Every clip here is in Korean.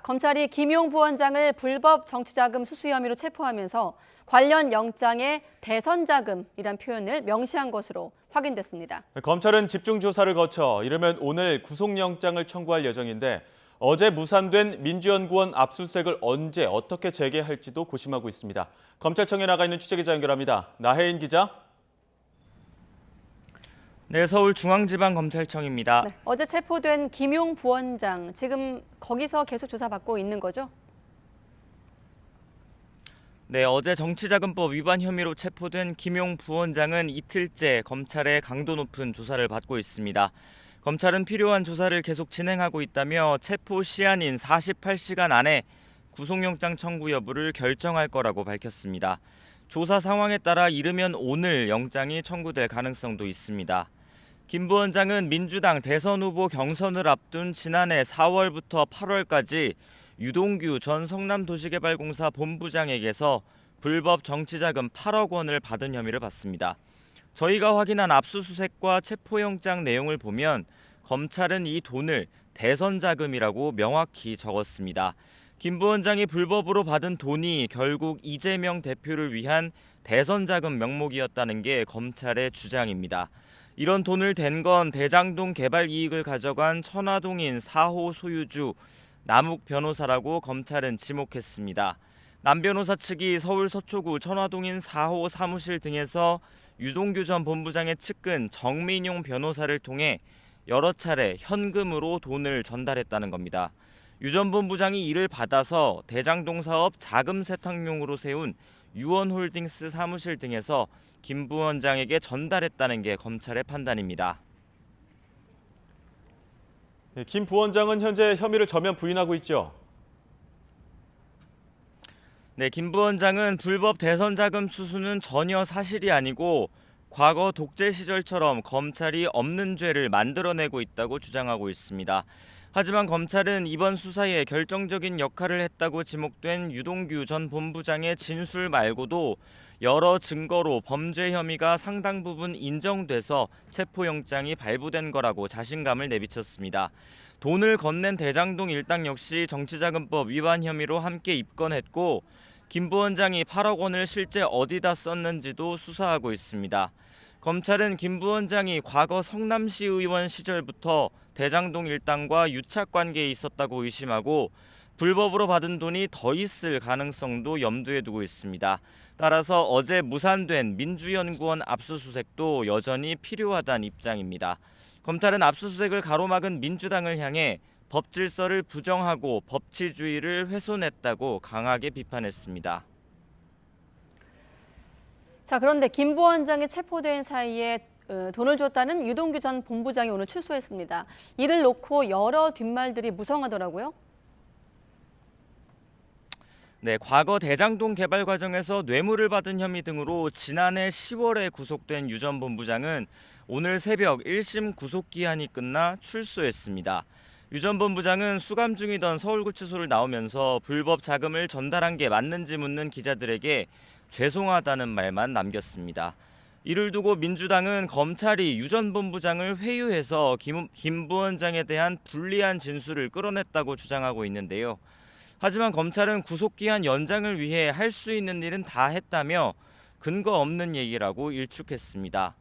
검찰이 김용 부원장을 불법 정치자금 수수 혐의로 체포하면서 관련 영장에 대선자금이란 표현을 명시한 것으로 확인됐습니다. 검찰은 집중 조사를 거쳐 이르면 오늘 구속영장을 청구할 예정인데 어제 무산된 민주연구원 압수수색을 언제 어떻게 재개할지도 고심하고 있습니다. 검찰청에 나가 있는 취재기자 연결합니다. 나혜인 기자. 네, 서울중앙지방검찰청입니다. 네, 어제 체포된 김용 부원장, 지금 거기서 계속 조사받고 있는 거죠? 네, 어제 정치자금법 위반 혐의로 체포된 김용 부원장은 이틀째 검찰의 강도 높은 조사를 받고 있습니다. 검찰은 필요한 조사를 계속 진행하고 있다며 체포 시한인 48시간 안에 구속영장 청구 여부를 결정할 거라고 밝혔습니다. 조사 상황에 따라 이르면 오늘 영장이 청구될 가능성도 있습니다. 김 부원장은 민주당 대선 후보 경선을 앞둔 지난해 4월부터 8월까지 유동규 전 성남도시개발공사 본부장에게서 불법 정치자금 8억 원을 받은 혐의를 받습니다. 저희가 확인한 압수수색과 체포영장 내용을 보면 검찰은 이 돈을 대선자금이라고 명확히 적었습니다. 김 부원장이 불법으로 받은 돈이 결국 이재명 대표를 위한 대선자금 명목이었다는 게 검찰의 주장입니다. 이런 돈을 댄 건 대장동 개발 이익을 가져간 천화동인 4호 소유주 남욱 변호사라고 검찰은 지목했습니다. 남 변호사 측이 서울 서초구 천화동인 4호 사무실 등에서 유동규 전 본부장의 측근 정민용 변호사를 통해 여러 차례 현금으로 돈을 전달했다는 겁니다. 유 전 본부장이 이를 받아서 대장동 사업 자금 세탁용으로 세운 유원홀딩스 사무실 등에서 김 부원장에게 전달했다는 게 검찰의 판단입니다. 김 부원장은 현재 혐의를 전면 부인하고 있죠. 네, 김 부원장은 불법 대선 자금 수수는 전혀 사실이 아니고 과거 독재 시절처럼 검찰이 없는 죄를 만들어내고 있다고 주장하고 있습니다. 하지만 검찰은 이번 수사에 결정적인 역할을 했다고 지목된 유동규 전 본부장의 진술 말고도 여러 증거로 범죄 혐의가 상당 부분 인정돼서 체포영장이 발부된 거라고 자신감을 내비쳤습니다. 돈을 건넨 대장동 일당 역시 정치자금법 위반 혐의로 함께 입건했고 김 부원장이 8억 원을 실제 어디다 썼는지도 수사하고 있습니다. 검찰은 김 부원장이 과거 성남시 의원 시절부터 대장동 일당과 유착 관계에 있었다고 의심하고 불법으로 받은 돈이 더 있을 가능성도 염두에 두고 있습니다. 따라서 어제 무산된 민주연구원 압수수색도 여전히 필요하다는 입장입니다. 검찰은 압수수색을 가로막은 민주당을 향해 법 질서를 부정하고 법치주의를 훼손했다고 강하게 비판했습니다. 자, 그런데 김 부원장이 체포된 사이에 돈을 줬다는 유동규 전 본부장이 오늘 출소했습니다. 이를 놓고 여러 뒷말들이 무성하더라고요. 네, 과거 대장동 개발 과정에서 뇌물을 받은 혐의 등으로 지난해 10월에 구속된 유 전 본부장은 오늘 새벽 1심 구속기한이 끝나 출소했습니다. 유 전 본부장은 수감 중이던 서울구치소를 나오면서 불법 자금을 전달한 게 맞는지 묻는 기자들에게 죄송하다는 말만 남겼습니다. 이를 두고 민주당은 검찰이 유 전 본부장을 회유해서 김 부원장에 대한 불리한 진술을 끌어냈다고 주장하고 있는데요. 하지만 검찰은 구속기한 연장을 위해 할 수 있는 일은 다 했다며 근거 없는 얘기라고 일축했습니다.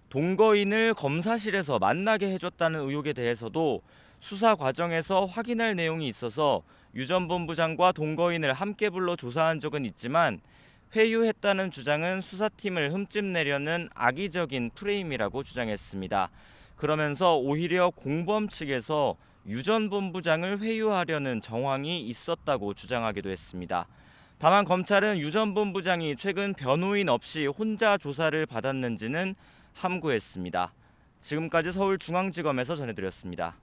동거인을 검사실에서 만나게 해줬다는 의혹에 대해서도 수사 과정에서 확인할 내용이 있어서 유 전 본부장과 동거인을 함께 불러 조사한 적은 있지만 회유했다는 주장은 수사팀을 흠집내려는 악의적인 프레임이라고 주장했습니다. 그러면서 오히려 공범 측에서 유 전 본부장을 회유하려는 정황이 있었다고 주장하기도 했습니다. 다만 검찰은 유 전 본부장이 최근 변호인 없이 혼자 조사를 받았는지는 함구했습니다. 지금까지 서울중앙지검에서 전해드렸습니다.